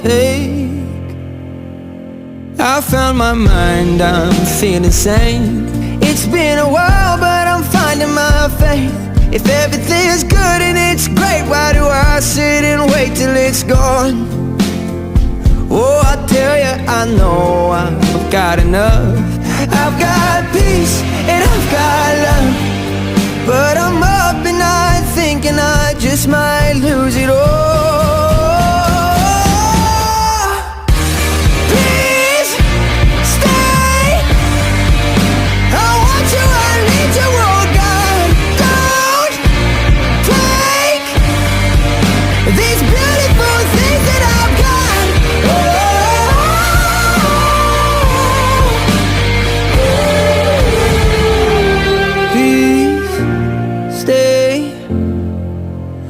take. I found my mind, I'm feeling sane. It's been a while, but I'm finding my faith. If everything's good and it's great, why do I sit and wait till it's gone? Oh, I tell you, I know I've got enough. I've got peace and I've got love, but I'm up at night thinking I just might